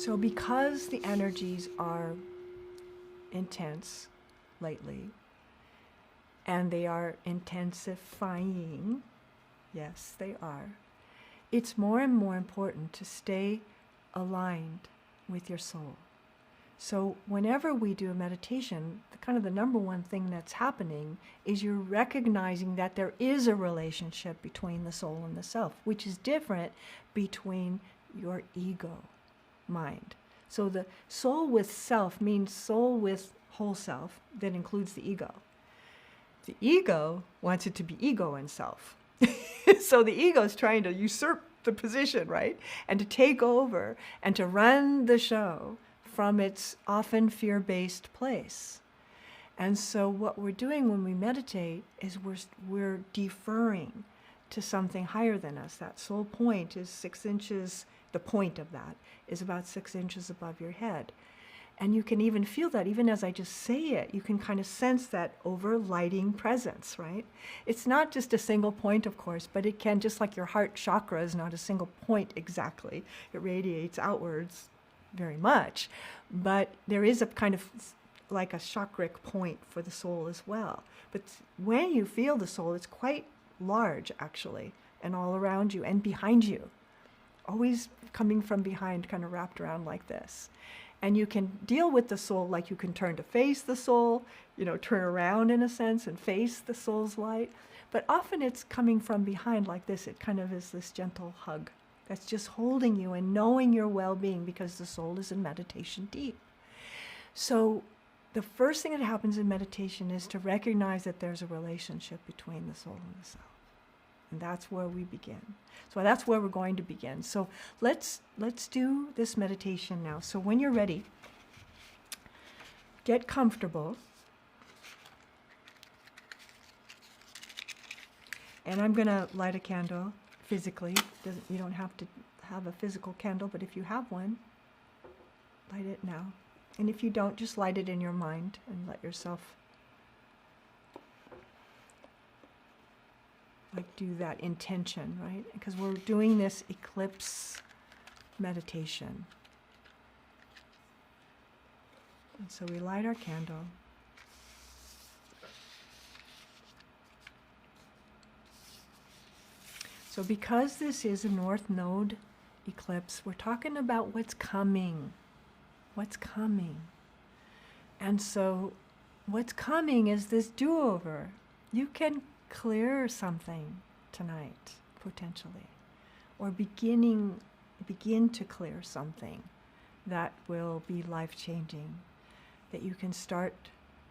So because the energies are intense lately, and they are intensifying, yes, they are, it's more and more important to stay aligned with your soul. So whenever we do a meditation, kind of the number one thing that's happening is you're recognizing that there is a relationship between the soul and the self, which is different between your ego mind. So the soul with self means soul with whole self that includes the ego. The ego wants it to be ego and self. So the ego is trying to usurp the position, right? And to take over and to run the show from its often fear-based place. And so what we're doing when we meditate is we're deferring to something higher than us. That soul point is 6 inches, the point of that is about 6 inches above your head. And you can even feel that, even as I just say it, you can kind of sense that overlighting presence, right? It's not just a single point, of course, but it can, just like your heart chakra is not a single point exactly. It radiates outwards very much, but there is a kind of like a chakric point for the soul as well. But when you feel the soul, it's quite large actually, and all around you and behind you, always coming from behind, kind of wrapped around like this. And you can deal with the soul like you can turn to face the soul, turn around in a sense and face the soul's light. But often it's coming from behind like this. It kind of is this gentle hug that's just holding you and knowing your well-being, because the soul is in meditation deep. So the first thing that happens in meditation is to recognize that there's a relationship between the soul and the self. And that's where we begin. So that's where we're going to begin. So let's do this meditation now. So when you're ready, get comfortable. And I'm going to light a candle physically. You don't have to have a physical candle, but if you have one, light it now. And if you don't, just light it in your mind and let yourself do that intention, right? Because we're doing this eclipse meditation. And so we light our candle. So because this is a North Node eclipse, we're talking about what's coming. What's coming. And so what's coming is this do-over. You can clear something tonight, potentially, or begin to clear something that will be life-changing, that you can start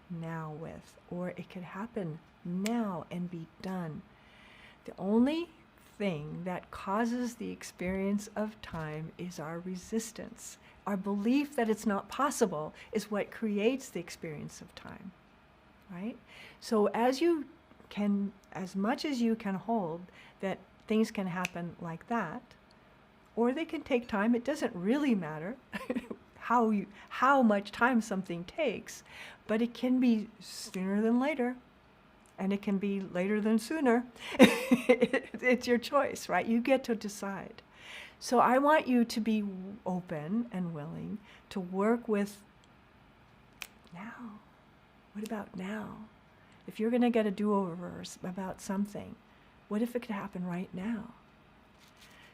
now with, or it could happen now and be done. The only thing that causes the experience of time is our resistance. Our belief that it's not possible is what creates the experience of time, right? So as much as you can hold that things can happen like that, or they can take time. It doesn't really matter how much time something takes, but it can be sooner than later, and it can be later than sooner. It's your choice, right? You get to decide. So I want you to be open and willing to work with now. What about now? If you're going to get a do-over about something, what if it could happen right now?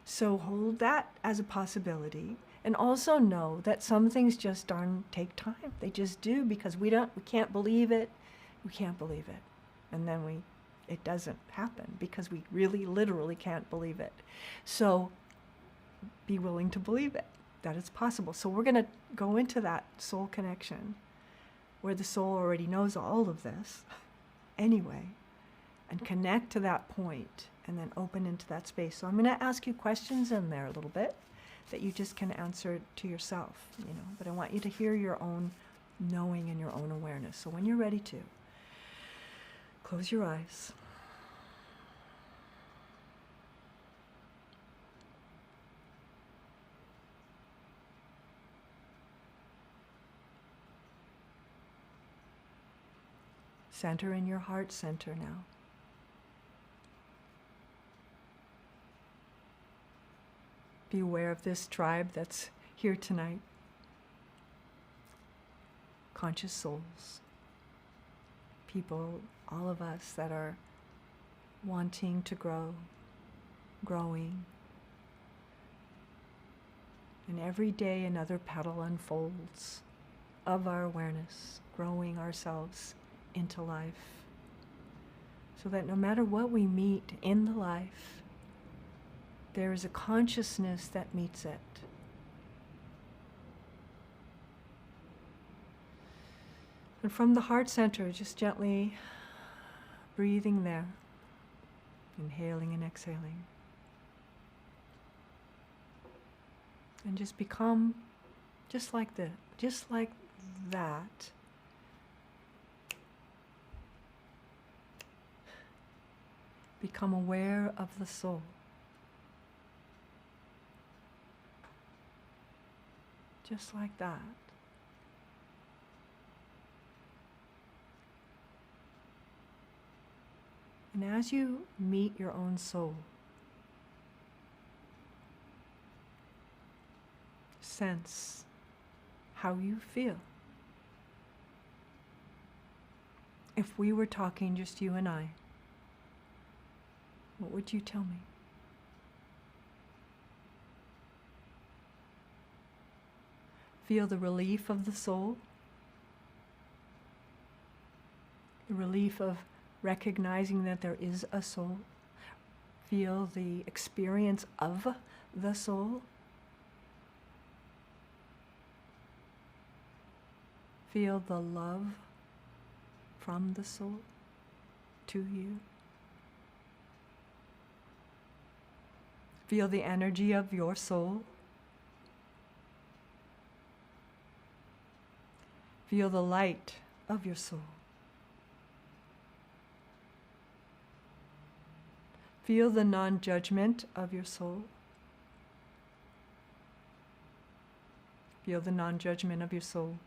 So hold that as a possibility, and also know that some things just darn take time. They just do, because we can't believe it. We can't believe it. And then it doesn't happen because we really literally can't believe it. So be willing to believe it, that it's possible. So we're going to go into that soul connection where the soul already knows all of this anyway, and connect to that point and then open into that space. So I'm going to ask you questions in there a little bit that you just can answer to yourself, but I want you to hear your own knowing and your own awareness. So when you're ready to, close your eyes. Center in your heart center now. Be aware of this tribe that's here tonight. Conscious souls. People, all of us that are wanting to grow, growing. And every day another petal unfolds of our awareness, growing ourselves into life. So that no matter what we meet in the life, there is a consciousness that meets it. And from the heart center, just gently breathing there, inhaling and exhaling. And just become just like that. Become aware of the soul. Just like that. And as you meet your own soul, sense how you feel. If we were talking just you and I, what would you tell me? Feel the relief of the soul, the relief of recognizing that there is a soul. Feel the experience of the soul. Feel the love from the soul to you. Feel the energy of your soul. Feel the light of your soul. Feel the non-judgment of your soul. Feel the non-judgment of your soul.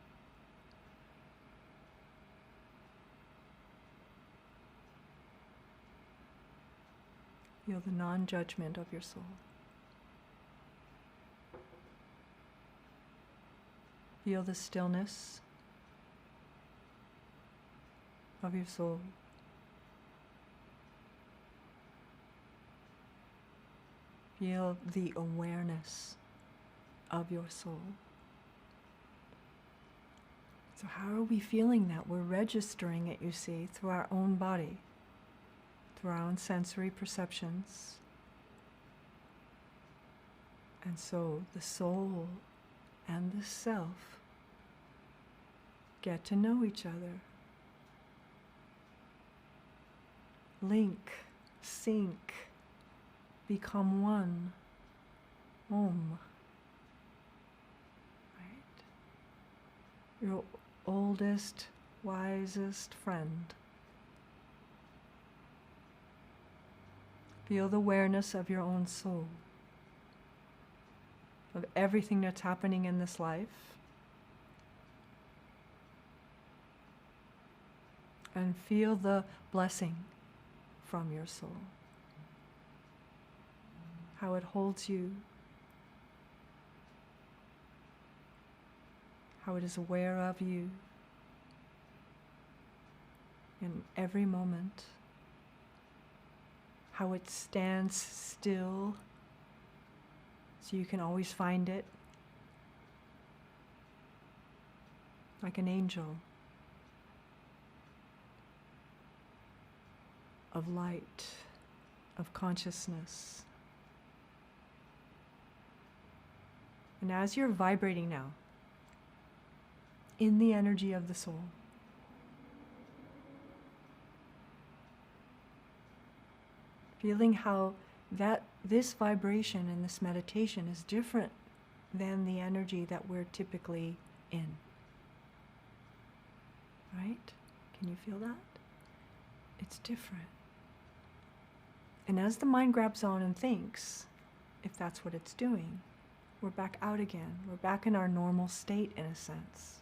Feel the non-judgment of your soul. Feel the stillness of your soul. Feel the awareness of your soul. So how are we feeling that? We're registering it, you see, through our own body, through our own sensory perceptions. And so the soul and the self get to know each other. Link, sync, become one. Om. Right? Your oldest, wisest friend. Feel the awareness of your own soul, of everything that's happening in this life. And feel the blessing from your soul. How it holds you. How it is aware of you in every moment. How it stands still so you can always find it. Like an angel of light, of consciousness. And as you're vibrating now in the energy of the soul, feeling how this vibration in this meditation is different than the energy that we're typically in. Right? Can you feel that? It's different. And as the mind grabs on and thinks, if that's what it's doing, we're back out again. We're back in our normal state, in a sense.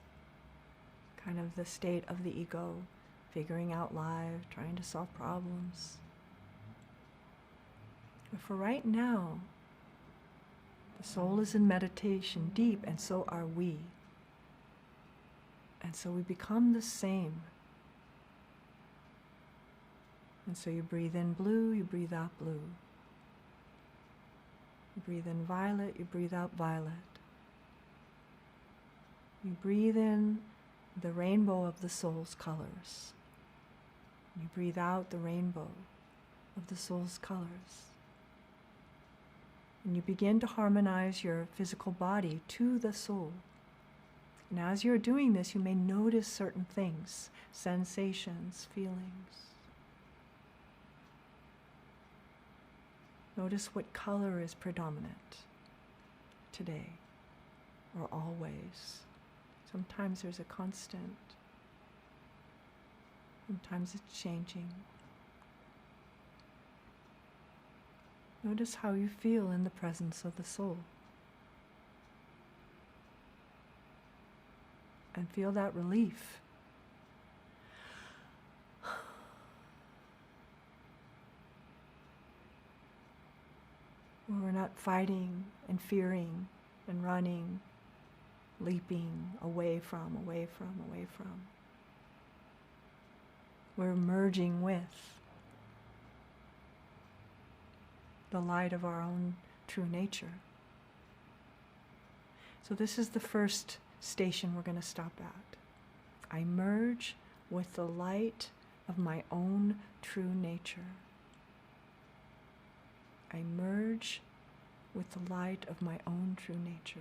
Kind of the state of the ego, figuring out life, trying to solve problems. But for right now, The soul is in meditation deep, and so are we. And so we become the same. And so you breathe in blue, you breathe out blue. You breathe in violet, you breathe out violet. You breathe in the rainbow of the soul's colors. You breathe out the rainbow of the soul's colors. And you begin to harmonize your physical body to the soul. And as you're doing this, you may notice certain things, sensations, feelings. Notice what color is predominant today or always. Sometimes there's a constant. Sometimes it's changing. Notice how you feel in the presence of the soul. And feel that relief. Where we're not fighting and fearing and running, leaping away from. We're merging with the light of our own true nature. So this is the first station we're going to stop at. I merge with the light of my own true nature. I merge with the light of my own true nature.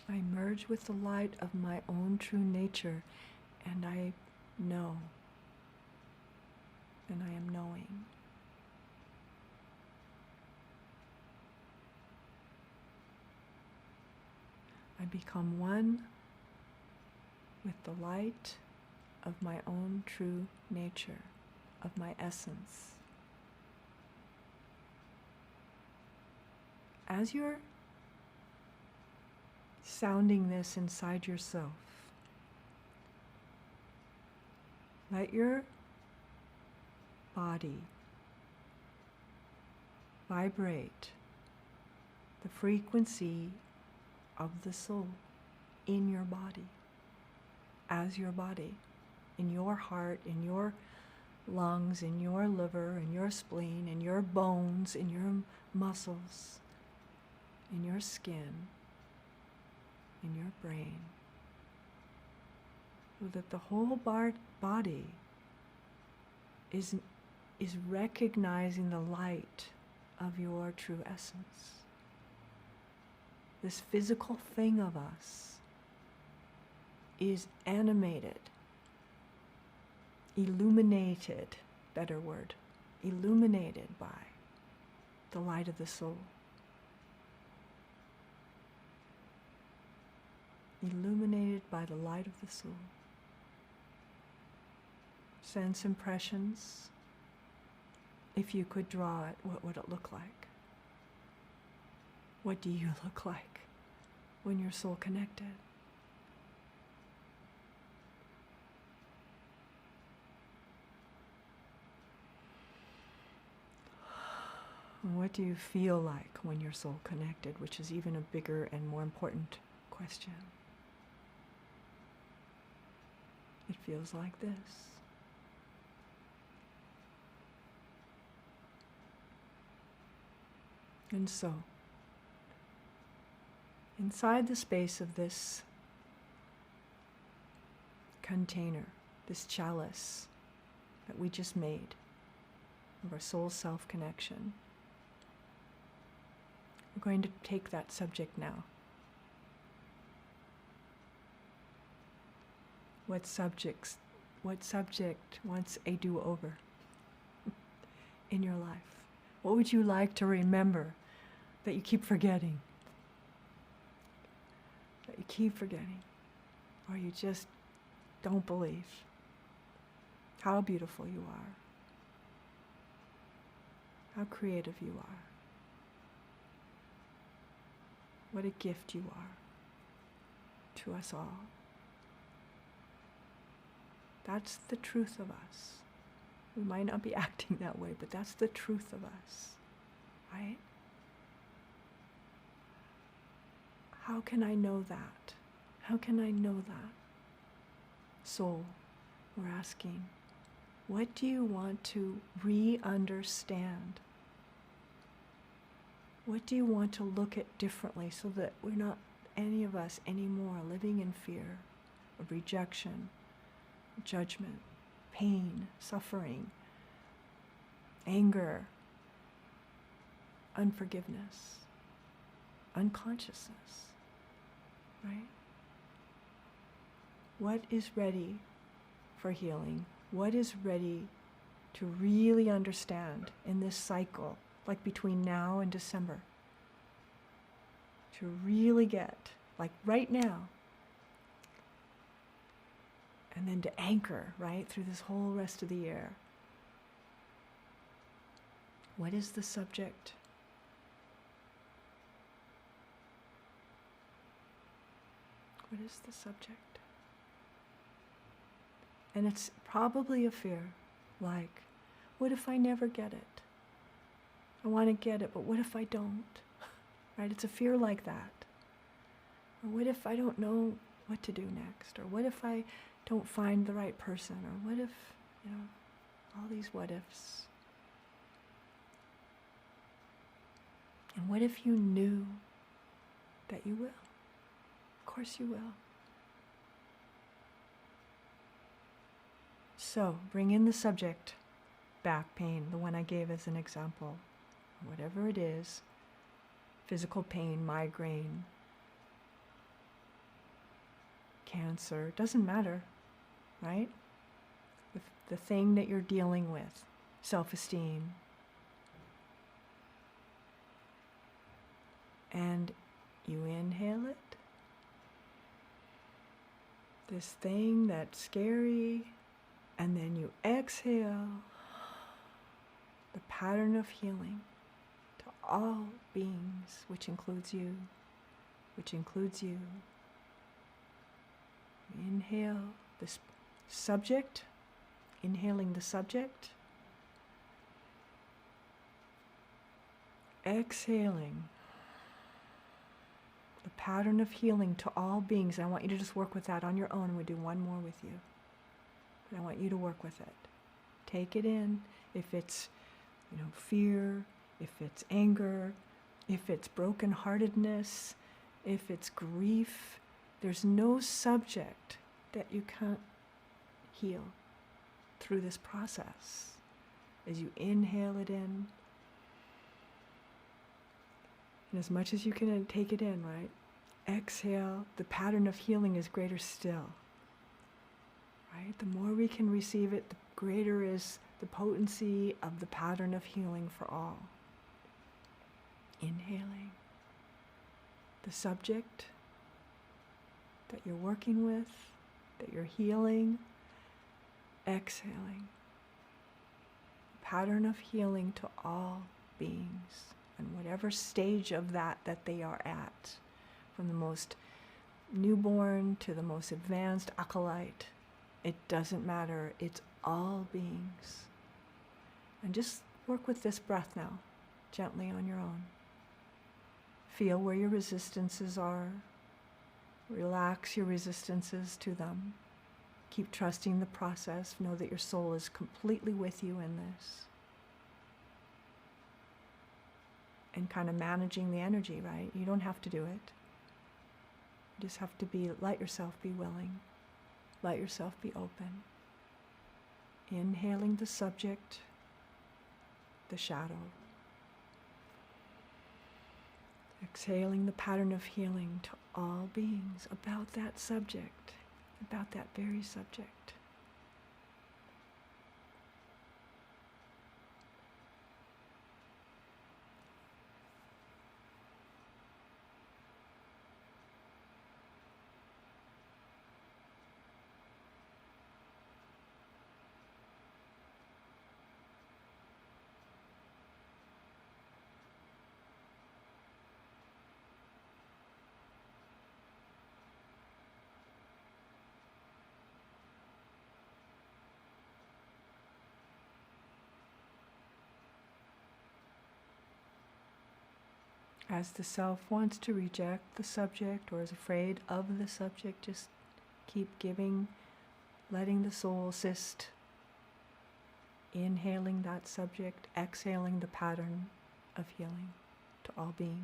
I merge with the light of my own true nature, and I know, and I am knowing. I become one with the light of my own true nature, of my essence. As you're sounding this inside yourself, let your body vibrate the frequency of the soul in your body, as your body, in your heart, in your lungs, in your liver, in your spleen, in your bones, in your muscles, in your skin, in your brain, so that the whole body is recognizing the light of your true essence. This physical thing of us is animated, illuminated, better word, illuminated by the light of the soul. Illuminated by the light of the soul. Sense impressions. If you could draw it, what would it look like? What do you look like when you're soul connected? What do you feel like when you're soul connected, which is even a bigger and more important question. It feels like this. And so, inside the space of this container, this chalice that we just made of our soul self-connection, we're going to take that subject now. What subject wants a do-over? in your life? What would you like to remember that you keep forgetting? That you keep forgetting, or you just don't believe how beautiful you are, how creative you are, what a gift you are to us all. That's the truth of us. We might not be acting that way, but that's the truth of us, right? How can I know that? How can I know that? Soul, we're asking, what do you want to re-understand? What do you want to look at differently so that we're not, any of us anymore, living in fear of rejection, judgment, pain, suffering, anger, unforgiveness, unconsciousness, right? What is ready for healing? What is ready to really understand in this cycle, like between now and December? To really get, like right now, and then to anchor, right, through this whole rest of the year. What is the subject? What is the subject? And it's probably a fear, like, what if I never get it? I want to get it, but what if I don't? Right? It's a fear like that. Or what if I don't know what to do next? Or what if I don't find the right person? Or what if, all these what ifs. And what if you knew that you will? Of course you will. So, bring in the subject, back pain, the one I gave as an example. Whatever it is, physical pain, migraine, cancer, doesn't matter, right? The thing that you're dealing with, self-esteem. And you inhale it. This thing that's scary. And then you exhale the pattern of healing to all beings, which includes you, which includes you. Inhale this subject, inhaling the subject. Exhaling the pattern of healing to all beings. I want you to just work with that on your own. We'll do one more with you. But I want you to work with it. Take it in. If it's, fear, if it's anger, if it's brokenheartedness, if it's grief, there's no subject that you can't heal through this process. As you inhale it in, and as much as you can take it in, right? Exhale, the pattern of healing is greater still. Right? The more we can receive it, the greater is the potency of the pattern of healing for all. Inhaling the subject that you're working with, that you're healing. Exhaling the pattern of healing to all beings, and whatever stage of that they are at, from the most newborn to the most advanced acolyte. It doesn't matter. It's all beings. And just work with this breath now, gently on your own. Feel where your resistances are. Relax your resistances to them. Keep trusting the process. Know that your soul is completely with you in this. And kind of managing the energy, right? You don't have to do it. You just have to let yourself be willing. Let yourself be open. Inhaling the subject, the shadow. Exhaling the pattern of healing to all beings about that subject, about that very subject. As the self wants to reject the subject or is afraid of the subject, just keep giving, letting the soul assist, inhaling that subject, exhaling the pattern of healing to all beings.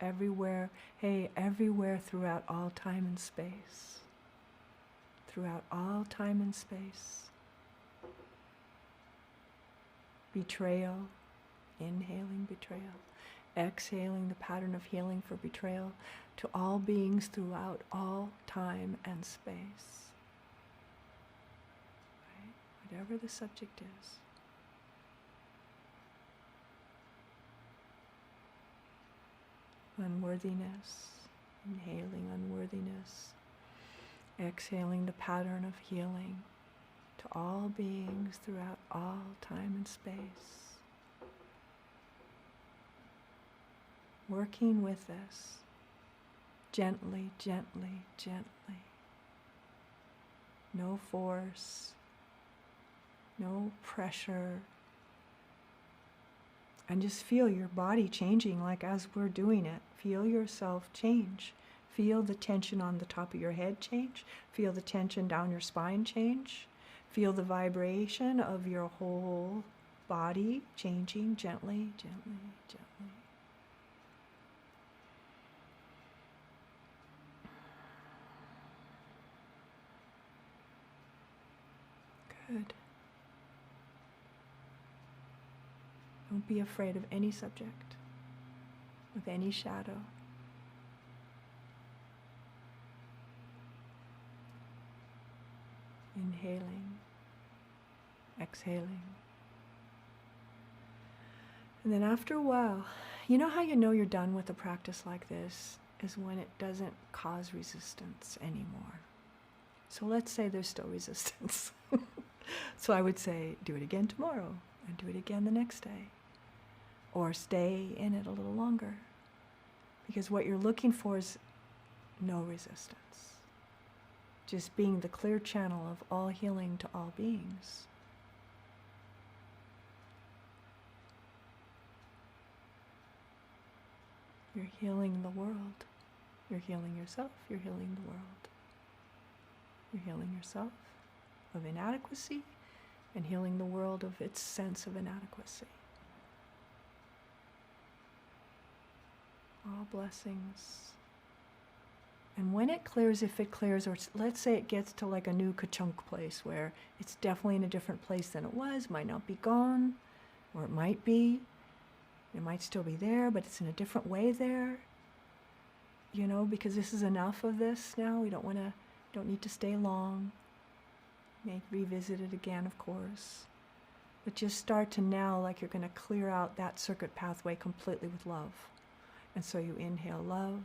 Everywhere, everywhere throughout all time and space. Throughout all time and space. Betrayal, inhaling betrayal. Exhaling the pattern of healing for betrayal to all beings throughout all time and space. Right? Whatever the subject is. Unworthiness, inhaling unworthiness. Exhaling the pattern of healing to all beings throughout all time and space. Working with this, gently, gently, gently. No force, no pressure. And just feel your body changing, like as we're doing it. Feel yourself change. Feel the tension on the top of your head change. Feel the tension down your spine change. Feel the vibration of your whole body changing gently, gently, gently. Good. Don't be afraid of any subject, of any shadow. Inhaling, exhaling. And then after a while, you know how you know you're done with a practice like this is when it doesn't cause resistance anymore. So let's say there's still resistance. So I would say, do it again tomorrow, and do it again the next day. Or stay in it a little longer. Because what you're looking for is no resistance. Just being the clear channel of all healing to all beings. You're healing the world. You're healing yourself. You're healing the world. You're healing yourself of inadequacy and healing the world of its sense of inadequacy. All blessings. And when it clears, if it clears, or let's say it gets to like a new ka-chunk place where it's definitely in a different place than it was, might not be gone, or it might be. It might still be there, but it's in a different way there. You know, because this is enough of this now. We don't need to stay long. May revisit it again, of course. But just start to now, like you're going to clear out that circuit pathway completely with love. And so you inhale love,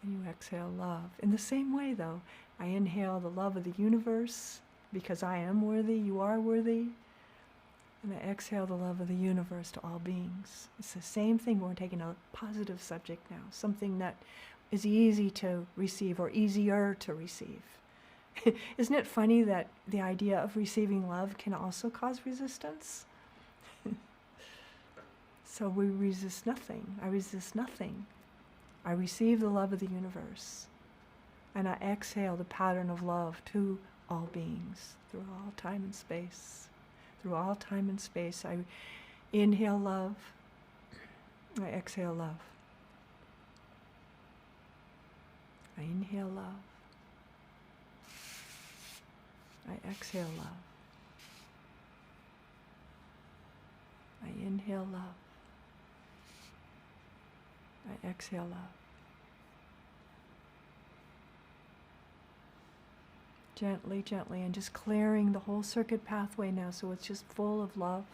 and you exhale love. In the same way, though, I inhale the love of the universe, because I am worthy, you are worthy. And I exhale the love of the universe to all beings. It's the same thing, but we're taking a positive subject now, something that is easy to receive or easier to receive. Isn't it funny that the idea of receiving love can also cause resistance? So we resist nothing. I resist nothing. I receive the love of the universe. And I exhale the pattern of love to all beings through all time and space. Through all time and space, I inhale love. I exhale love. I inhale love. I exhale love. I inhale love. I exhale love. Gently, gently, and just clearing the whole circuit pathway now so it's just full of love.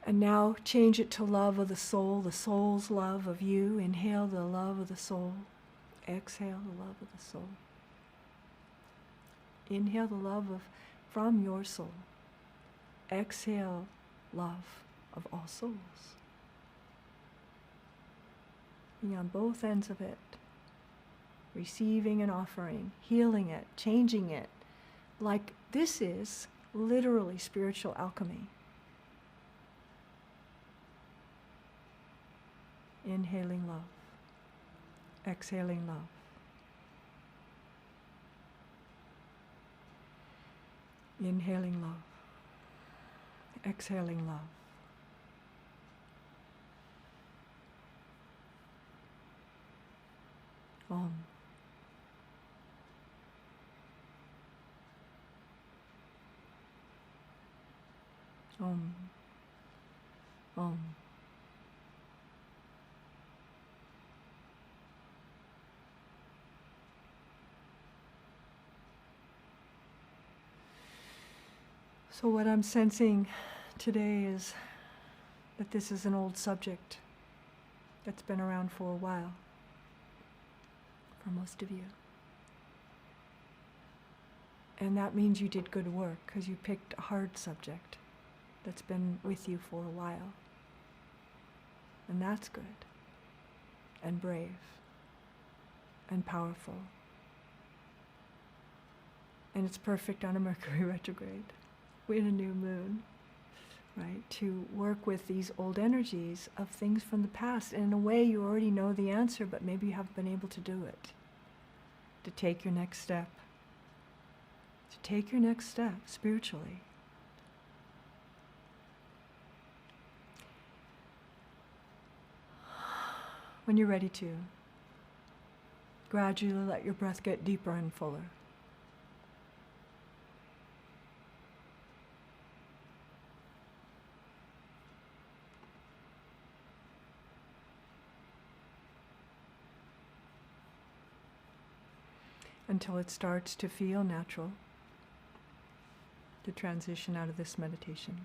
And now change it to love of the soul's love of you. Inhale the love of the soul. Exhale the love of the soul. Inhale the love from your soul. Exhale love of all souls. Be on both ends of it. Receiving and offering, healing it, changing it. Like this is literally spiritual alchemy. Inhaling love. Exhaling love. Inhaling love. Exhaling love. Om. Om. Om. So what I'm sensing today is that this is an old subject that's been around for a while, for most of you. And that means you did good work, because you picked a hard subject that's been with you for a while. And that's good, and brave, and powerful. And it's perfect on a Mercury retrograde, in a new moon, right? To work with these old energies of things from the past. And in a way, you already know the answer, but maybe you haven't been able to do it. To take your next step. To take your next step spiritually. When you're ready to, gradually let your breath get deeper and fuller. Until it starts to feel natural to transition out of this meditation.